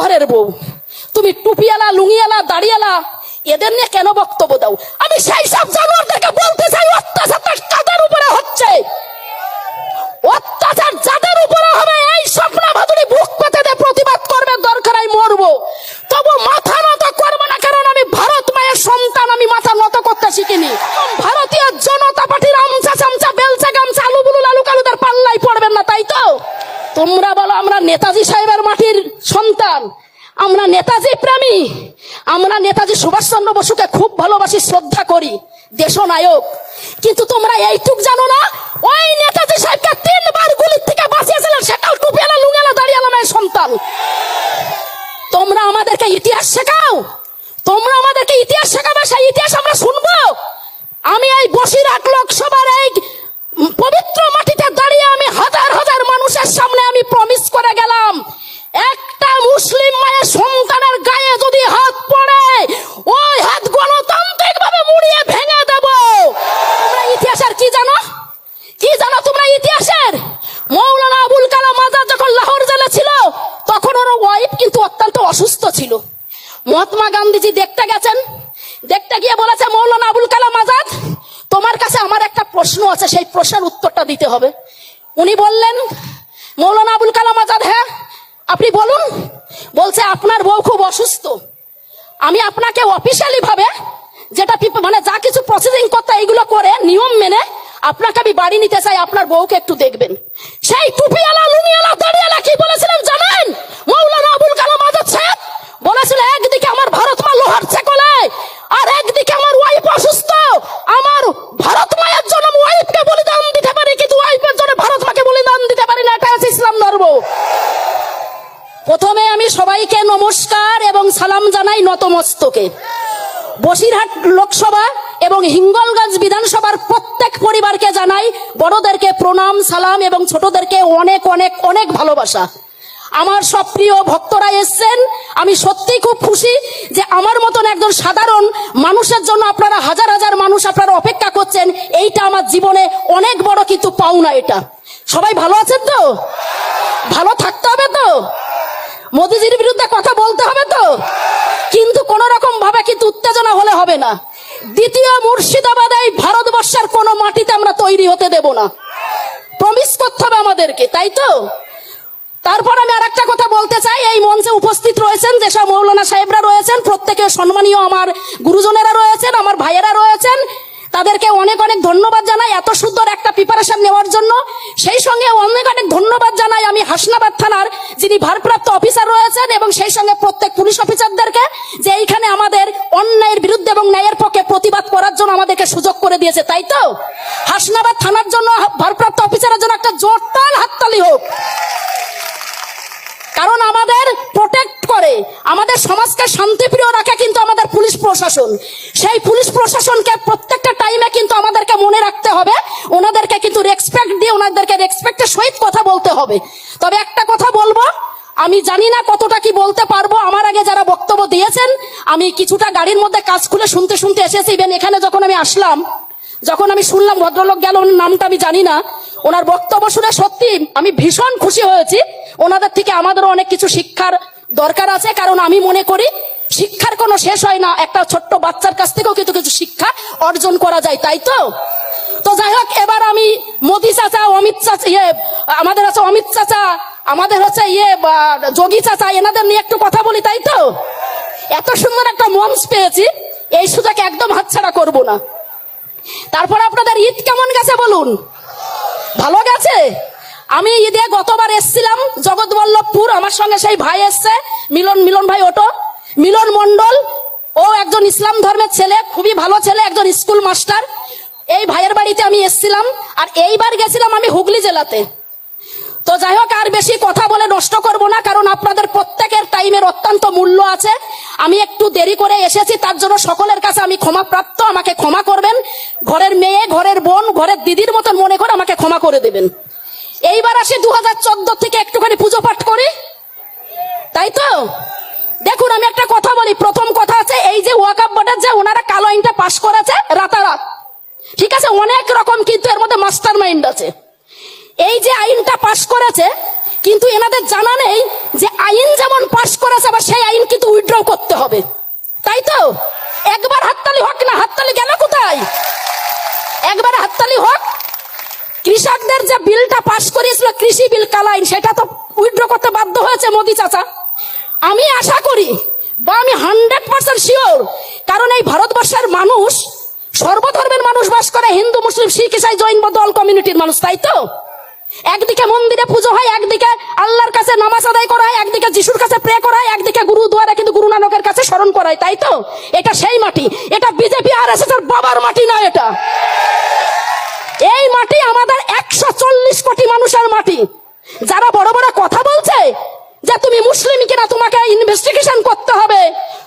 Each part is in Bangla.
ঘরের বউ, তুমি টুপিওয়ালা, লুঙ্গিওয়ালা, দাড়িওয়ালা এদের নিয়ে কেন বক্তব্য দাও? আমি সেই সব জানোয়ারদেরকে বলতে চাই, অত্যাচারটা কাদের উপরে হচ্ছে? অত্যাচার যাদের উপরে হবে, এই স্বপ্না ভাদুরী বুক পেতে দিয়ে প্রতিবাদ করবে, দরকার হয় মরবো, তবু মাথা নত করবো না। কারণ আমি ভারত মায়ের সন্তান, আমি মাথা নত করতে শিখিনি। ভারতীয় জনতা পার্টির আমচা চামচা বেলচা গামচা আলু বুলু লালু কালুদের পাল্লাই পড়বেন না, তাই তো? তোমরা বলো আমরা নেতাজি সাহেবের মাটির সন্তান, আমরা নেতাজি প্রেমী, আমরা নেতাজি সুভাষচন্দ্র বসুকে খুব ভালোবাসি, শ্রদ্ধা করি, দেশনায়ক। কিন্তু তোমরা এইটুক জানো না, ওই নেতাজি সাহেবকে 3 বার গুলির থেকে বাঁচিয়েছিলেন, সেটাও টুপিওয়ালা, লুঙ্গিওয়ালা, দাড়িওয়ালা মায়ের সন্তান। তোমরা আমাদেরকে ইতিহাস শেখাও, তোমরা আমাদেরকে ইতিহাস শেখাবে, সেই ইতিহাস আমরা শুনবো? আমি এই বসিরহাট লোকসভার এই পবিত্র মাটিতে দাঁড়িয়ে আমি হাজার হাজার মানুষের সামনে আমি প্রমিস করে গেলাম, একটা মুসলিম মায়ের সন্তানের গায়ে যদি হাত পড়ে, ওই হাত গণতান্ত্রিক ভাবে মুড়িয়ে ভেঙে দেব। তোমরা ইতিহাসের কি জানো? কি জানো তোমরা ইতিহাসের? মৌলানা আবুল কালাম আজাদ যখন লাহোর জেলে ছিল, তখন ওর ওয়াইফ কিন্তু অত্যন্ত অসুস্থ ছিল। মহাত্মা গান্ধীজি দেখতে গেছেন, দেখতে গিয়ে বলেছে, মৌলানা আবুল কালাম আজাদ, তোমার কাছে আমার একটা প্রশ্ন আছে, সেই প্রশ্নের উত্তরটা দিতে হবে। উনি বললেন, মৌলানা আবুল কালাম আজাদ, হ্যাঁ আপনি বলুন। বলছে, আপনার বউ খুব অসুস্থ, আমি আপনাকে অফিসিয়ালি ভাবে যেটা মানে যা কিছু প্রসেসিং করতে এইগুলো করে নিয়ম মেনে আপনাকে আমি বাড়ি নিতে চাই, আপনার বউকে একটু দেখবেন। সেই টুপিওয়ালা, লুঙ্গিওয়ালা, দাড়িওয়ালা কি বলেছিলেন জানেন? মৌলানা আবুল কালাম আজাদ সাহেব বলেছিল, একদিকে আমার ভারত মা লোহার চেকলে, আর একদিকে আমার ওয়াইফ অসুস্থ। আমার ভারত মায়ের জন্য ওয়াইফকে বলিদান দিতে পারি, কিন্তু ওয়াইফের জন্য ভারত মাকে বলিদান দিতে পারি না। এটা হচ্ছে ইসলাম ধর্ম। প্রথমে আমি সবাইকে নমস্কার এবং সালাম জানাই নতমস্তকে। বসিরহাট লোকসভা এবং হিঙ্গলগঞ্জ বিধানসভার প্রত্যেক পরিবারকে জানাই বড়দেরকে প্রণাম, সালাম এবং ছোটদেরকে অনেক অনেক অনেক ভালোবাসা। আমার সব প্রিয় ভক্তরা এসছেন, আমি সত্যি খুব খুশি যে আমার মতন একজন সাধারণ মানুষের জন্য আপনারা হাজার হাজার মানুষ আপনারা অপেক্ষা করছেন। এইটা আমার জীবনে অনেক বড় কিন্তু পাওনা। এটা সবাই ভালো আছেন তো? ভালো থাকতে হবে তো? মোদিজির বিরুদ্ধে কথা বলতে হবে তো? কিন্তু কোন রকম ভাবে কিন্তু উত্তেজনা হলে হবে না। দ্বিতীয় মুর্শিদাবাদ এই ভারতবর্ষের কোন মাটিতে আমরা তৈরি হতে দেব না। প্রমিস করতে হবে আমাদেরকে, তাই তো? তারপর আমি আর একটা কথা বলতে চাই, এই মঞ্চে উপস্থিত রয়েছেন যেসব মৌলানা সাহেবরা রয়েছেন, প্রত্যেকে সম্মানীয় আমার গুরুজনেরা রয়েছেন, আমার ভাইয়েরা রয়েছেন, তাদেরকে অনেক অনেক ধন্যবাদ জানাই এত সুন্দর একটা প্রিপারেশন নেওয়ার জন্য। সেই সঙ্গে অনেক অনেক ধন্যবাদ জানাই আমি হাসনাবাদ থানার যিনি ভারপ্রাপ্ত অফিসার রয়েছেন এবং সেই সঙ্গে প্রত্যেক পুলিশ অফিসারদেরকে, যে এইখানে আমাদের অন্যায়ের বিরুদ্ধে এবং ন্যায়ের পক্ষে প্রতিবাদ করার জন্য আমাদেরকে সুযোগ করে দিয়েছে, তাই তো? হাসনাবাদ থানার জন্য ভারপ্রাপ্ত অফিসারের জন্য একটা জোরদার হাততালি হোক। কারণ আমাদের প্রোটেক্ট করে, আমাদের সমাজকে শান্তিপ্রিয় রাখে কিন্তু আমাদের পুলিশ প্রশাসন। সেই পুলিশ প্রশাসনকে প্রত্যেকটা টাইমে কিন্তু আমাদেরকে মনে রাখতে হবে, ওনাদেরকে কিন্তু রেসপেক্ট দিয়ে ওনাদেরকে রেসপেক্টের সহিত কথা বলতে হবে। তবে একটা কথা বলবো, আমি জানি না কতটা কি বলতে পারবো। আমার আগে যারা বক্তব্য দিয়েছেন, আমি কিছুটা গাড়ির মধ্যে কাজ খুলে শুনতে শুনতে এসেছি। ইভেন এখানে যখন আমি আসলাম, যখন আমি শুনলাম ভদ্রলোক গেল, ওনার নামটা আমি জানি না, ওনার বক্তব্য শুনে সত্যি আমি ভীষণ খুশি হয়েছি। ওনাদের থেকে আমাদেরও অনেক কিছু শিক্ষার দরকার আছে, কারণ আমি মনে করি শিক্ষার কোনো শেষ হয় না। একটা ছোট্ট বাচ্চার কাছ থেকেও কিন্তু কিছু শিক্ষা অর্জন করা যায়, তাই তো? তো যাই হোক, এবার আমি মোদি চাচা, অমিত চাচা, আমাদের আছে অমিত চাচা, আমাদের হচ্ছে যোগী চাচা, এনাদের নিয়ে একটু কথা বলি, তাই তো? এত সুন্দর একটা মঞ্চ পেয়েছি, এই সুযোগ একদম হাতছাড়া করব না। তারপর আপনাদের ঈদ কেমন গেছে বলুন? ভালো গেছে? আমি ঈদে গতবার এসছিলাম জগৎবল্লভপুর, আমার সঙ্গে সেই ভাই এসছে, মিলন ভাই, ওটো মিলন মন্ডল, ও একজন ইসলাম ধর্মের ছেলে, খুবই ভালো ছেলে, একজন স্কুল মাস্টার। এই ভাইয়ের বাড়িতে আমি এসছিলাম। আর এইবার গেছিলাম আমি হুগলি জেলাতে। তো যাই হোক, আর বেশি কথা বলে নষ্ট করব না, কারণ আপনাদের প্রত্যেকের টাইমের অত্যন্ত মূল্য আছে। আমি একটু দেরি করে এসেছি, তার জন্য সকলের কাছে আমি ক্ষমা প্রাপ্ত, আমাকে ক্ষমা করবেন। ঘরের মেয়ে, ঘরের বোন, ঘরের দিদির মতন মনে করে আমাকে ক্ষমা করে দেবেন। এইবার আসি 2014 থেকে একটুখানি পুজো পাঠ করি, তাই তো? দেখুন, আমি একটা কথা বলি। প্রথম কথা আছে, এই যে ওয়াকফ বোর্ডের যে ওনারা কালো আইনটা পাশ করেছে রাতারাত, ঠিক আছে, অনেক রকম কিন্তু এর মধ্যে মাস্টার মাইন্ড আছে। এই যে আইনটা পাশ করেছে, কিন্তু এনাদের জানা নেই যে আইন যেমন পাশ করেছে বা বিলটা পাস করিয়েছিল কৃষি বিল কালা আইন, সেটা তো উইথড্র করতে বাধ্য হয়েছে মোদি চাচা। আমি আশা করি বা আমি 100% শিওর, কারণ এই ভারতবর্ষের মানুষ সর্বধর্মের মানুষ বাস করে, হিন্দু মুসলিম শিখ ইসাই জৈন বৌদ্ধ অল কমিউনিটির মানুষ, তাই তো? একদিকে মন্দিরে পুজো হয়, একদিকে আল্লাহর কাছে নামাজ আদায় করা হয়, একদিকে যিশুর কাছে প্রে করা হয়, একদিকে গুরুদুয়ারে কিন্তু গুরু নানকের কাছে স্মরণ করায়, তাই তো? এটা সেই মাটি, এটা বিজেপি আর এস এর বাবার মাটি নয়। এটা এই মাটি আমাদের 140 কোটি মানুষের মাটি। যারা বড় বড় কথা বলছে যে তুমি মুসলিম কিনা তোমাকে ইনভেস্টিগেশন করতে হবে,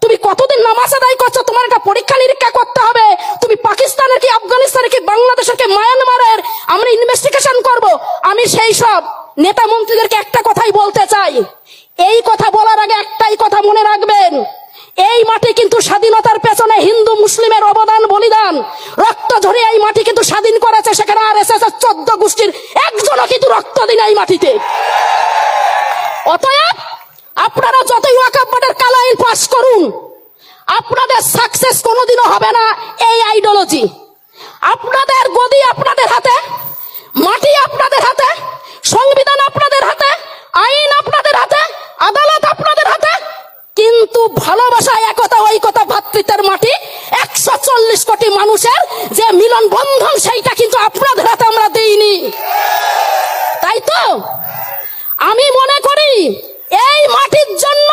তুমি কতদিন নামাজ আদায় করছো তোমার একটা পরীক্ষা নিরীক্ষা করতে হবে, তুমি পাকিস্তানের কি আফগানিস্তানের কি বাংলাদেশের কি মায়ানমারের আমরা ইনভেস্টিগেশন করব, আমি সেই সব নেতা মন্ত্রীদেরকে একটা কথাই বলতে চাই, এই কথা বলার আগে একটাই কথা মনে রাখবেন, এই মাটি কিন্তু স্বাধীনতার পেছনে হিন্দু মুসলিমের অবদান বলিদান রক্ত ঝরে এই মাটি কিন্তু স্বাধীন করেছে। সেখানে আর এস এস 14 গোষ্ঠীর একজনও কিন্তু রক্ত দিন এই মাটিতে। অতএব আপনারা যতই ওয়াকফ বোর্ডের কালা আইন পাস করুন, আপনাদের সাকসেস কোনোদিনও হবে না এই আইডিওলজি। আপনাদের গদি আপনাদের হাতে, মাটি আপনাদের হাতে, সংবিধান আপনাদের হাতে, আইন আপনাদের হাতে, আদালত আপনাদের হাতে, কিন্তু ভালোবাসা, একতা, ঐকতা, ভ্রাতৃত্বের মাটি 140 কোটি মানুষের যে মিলন বন্ধন, সেইটা কিন্তু আপনাদের হাতে আমরা দেইনি, তাই তো? আমি মনে করি এই মাটির জন্য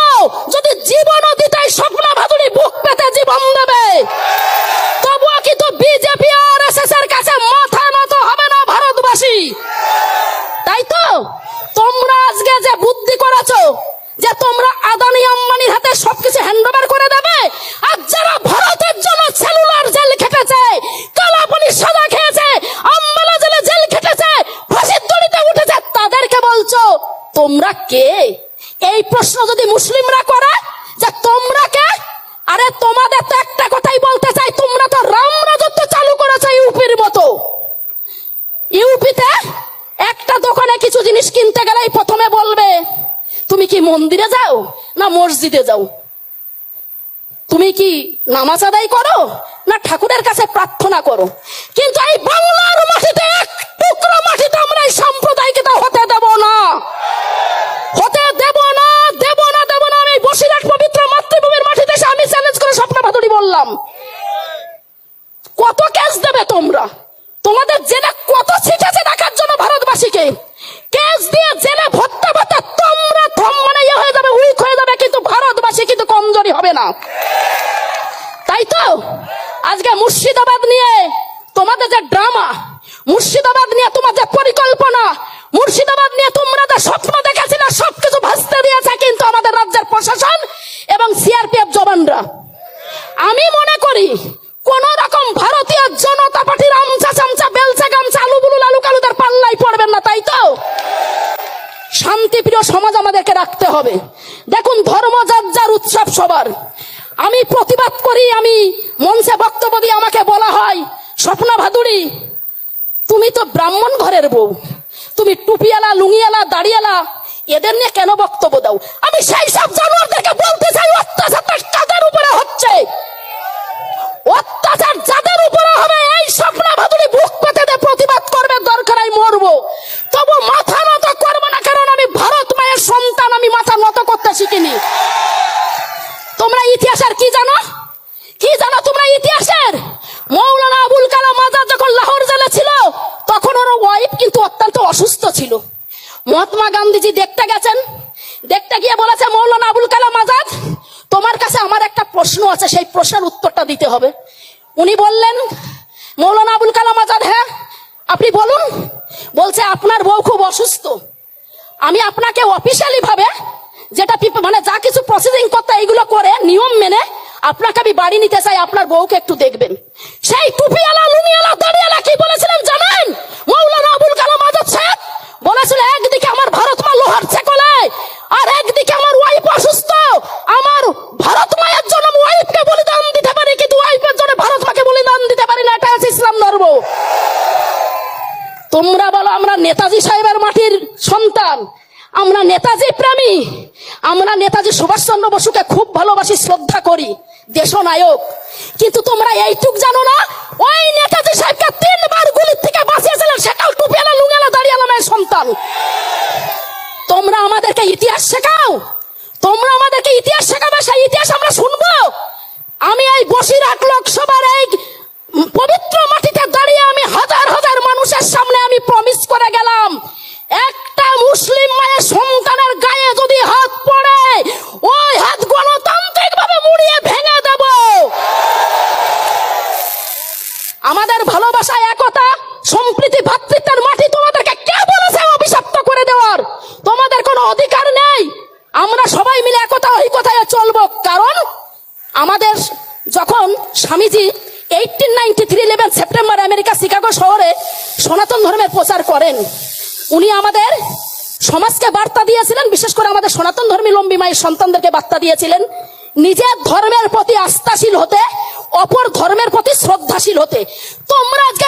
যদি জীবনও দিতে স্বপ্না ভাদুড়ী বুক পেতে জীবন দেবে, তবুও কিন্তু বিজেপি আর এসএস এর কাছে মাথা নত হবে না ভারতবাসী, তাই তো? তোমরা আজকে যে বুদ্ধি করেছো যে তোমরা আদানি আম্বানির হাতে সবকিছু হ্যান্ডওভার করে দেবে, আর যারা ভারতের জন্য সেলুলার জেল খেটেছে, কালা পুলিশ সাজা খেয়েছে, আম্বালা জেলে জেল খেটেছে, ফাঁসির দড়িতে উঠেছে, তাদেরকে বলছো তোমরা কে? এই প্রশ্ন যদি মুসলিমরা করে যে তোমরা কে, আরে তোমাদের তো একটা কথাই বলতে চাই, তোমরা তো রাম রাজত্ব চালু করেছো ইউপির মতো। ইউপিতে একটা দোকানে কিছু জিনিস কিনতে গেলেই প্রথমে বলবে তুমি কি মন্দিরে যাও না মসজিদে যাও, তুমি কি নামাজ আদায় করো না ঠাকুরের কাছে প্রার্থনা করো। কিন্তু এই বাংলার মাটিতে এক টুকরো মাটিতে আমরা এই সাম্প্রদায়িকতা হতে দেব না, হতে দেব না, দেব না, দেব না। আমি বসিরহাট পবিত্র মাতৃভূমির মাটিতে এসে আমি চ্যালেঞ্জ করে স্বপ্না ভাদুড়ী বললাম, কত কেস দেবে তোমরা? তোমাদের জেলে কত সিট আছে দেখার জন্য ভারতবাসীকে? কেস দিয়ে জেলে ভর্তা ভর্তা তোমরা থম মানে ইয়ে হয়ে যাবে, উইক হয়ে যাবে, কিন্তু ভারতবাসী কিন্তু কমজোরি হবে না, তাই তো? আজকে মুর্শিদাবাদ নিয়ে তোমাদের যে ড্রামা, মুর্শিদাবাদ নিয়ে তোমাদের পরিকল্পনা, মুর্শিদাবাদ নিয়ে তোমরা যে স্বপ্ন দেখেছিলে সবকিছু ভাসতে দিয়েছে কিন্তু আমাদের রাজ্যের প্রশাসন এবং সিআরপিএফ জওয়ানরা। আমি মনে করি কোন রকম ভারতীয় জনতা পার্টির আমচা চামচা বেলচা গামচা আলু বুলু লালু কালুদের পাল্লাই পড়বেন না, তাই তো? শান্তিপ্রিয় সমাজ আমাদেরকে রাখতে হবে। দেখুন, ধর্ম যার যার, উৎসব সবার। আমি প্রতিবাদ করি, আমি মঞ্চে বক্তব্য দিয়ে আমাকে বলা হয় স্বপ্না ভাদুড়ী তুমি তো ব্রাহ্মণ ঘরের বউ, তুমি টুপিওয়ালা লুঙ্গিওয়ালা দাড়িওয়ালা এদের নিয়ে কেন বক্তব্য দাও? আমি সেই সব জানোয়ারদেরকে বলতে চাই অত্যাচারটা কাদের উপরে হচ্ছে, অত্যাচার যাদের উপরে হবে এই স্বপ্না ভাদুড়ী বুক পেতে দিয়ে প্রতিবাদ করবে, দরকার হয় মরবো, তবু মাথা নত করবো না, কারণ আমি ভারত মায়ের সন্তান, আমি মাথা নত করতে শিখিনি। তোমরা ইতিহাসের কি জানো? কি জানো তোমরা ইতিহাসের? মৌলানা আবুল কালাম আজাদ যখন লাহোর জেলে ছিল তখন ওর ওয়াইফ কিন্তু অত্যন্ত অসুস্থ ছিল। মহাত্মা গান্ধীজি দেখতে গেছেন, দেখতে গিয়ে বলেছে মৌলানা আবুল কালাম আজাদ তোমার কাছে আমার একটা প্রশ্ন আছে, সেই প্রশ্নের উত্তরটা দিতে হবে। উনি বললেন মৌলানা আবুল কালাম আজাদ, হ্যাঁ আপনি বলুন। বলছে আপনার বউ খুব অসুস্থ, আমি আপনাকে অফিসিয়ালি ভাবে যেটা মানে যা কিছু প্রসেসিং করতে এইগুলো করে নিয়ম মেনে আপনাকে আমি বাড়ি নিতে চাই, আপনার বউকে একটু দেখবেন। সেই টুপিওয়ালা লুঙ্গিওয়ালা দাড়িওয়ালা কি বলেছিলেন জানেন? মৌলানা আবুল কালাম আজাদ সাহেব বলেছিল একদিকে আমার ভারত মা লোহার ছেকলে, আর একদিকে আমার ওয়াইফ অসুস্থ, আমার ভারত মায়ের জন্য ওয়াইফকে বলিদান দিতে পারি, কিন্তু ওয়াইফের জন্য ভারত মাকে বলিদান দিতে পারি না, এটা হচ্ছে ইসলাম ধর্ম। তোমরা বলো আমরা নেতাজি সাহেবের মাটির সন্তান, আমরা নেতাজি প্রেমী, আমরা নেতাজি সুভাষচন্দ্র বসুকে খুব ভালোবাসি, শ্রদ্ধা করি, দেশনায়ক, কিন্তু তোমরা এইটুক জানো না, ওই নেতাজি সাহেবকে 3 বার গুলির থেকে বাঁচিয়েছিলেন সেকাল টুপিয়ালা লুঙ্গালা দাঁড়িয়ালা মেয়ের সন্তান। তোমরা আমাদেরকে ইতিহাস শেখাও, তোমরা আমাদেরকে ইতিহাস শেখাবে, সেই ইতিহাস আমরা শুনবো? আমি এই বসিরহাট লোকসভার এই পবিত্র মাটিতে দাঁড়িয়ে আমি হাজার হাজার মানুষের সামনে আমি প্রমিস করে গেলাম, একটা মুসলিম মায়ের সন্তানের গায়ে যদি হাত পড়ে ওই হাত গণতান্ত্রিক ভাবে মুড়িয়ে ভেঙে দেব। আমাদের ভালোবাসা, একতা, সম্প্রীতি, ভ্রাতৃত্বের মাটি তোমাদেরকে কে বলেছে অভিশপ্ত করে দেওয়ার? তোমাদের কোনো অধিকার নেই। আমরা সবাই মিলে একতা ঐকতায় চলবো, কারণ আমাদের যখন স্বামীজি 1893 সেপ্টেম্বর আমেরিকা শিকাগো শহরে সনাতন ধর্মের প্রচার করেন, উনি আমাদের সমাজকে বার্তা দিয়েছিলেন, বিশেষ করে আমাদের সনাতন ধর্মী লম্বী মায়ের সন্তানদেরকে বার্তা দিয়েছিলেন নিজের ধর্মের প্রতি আস্থাশীল হতে, অপর ধর্মের প্রতি শ্রদ্ধাশীল হতে। তোমরা আজকে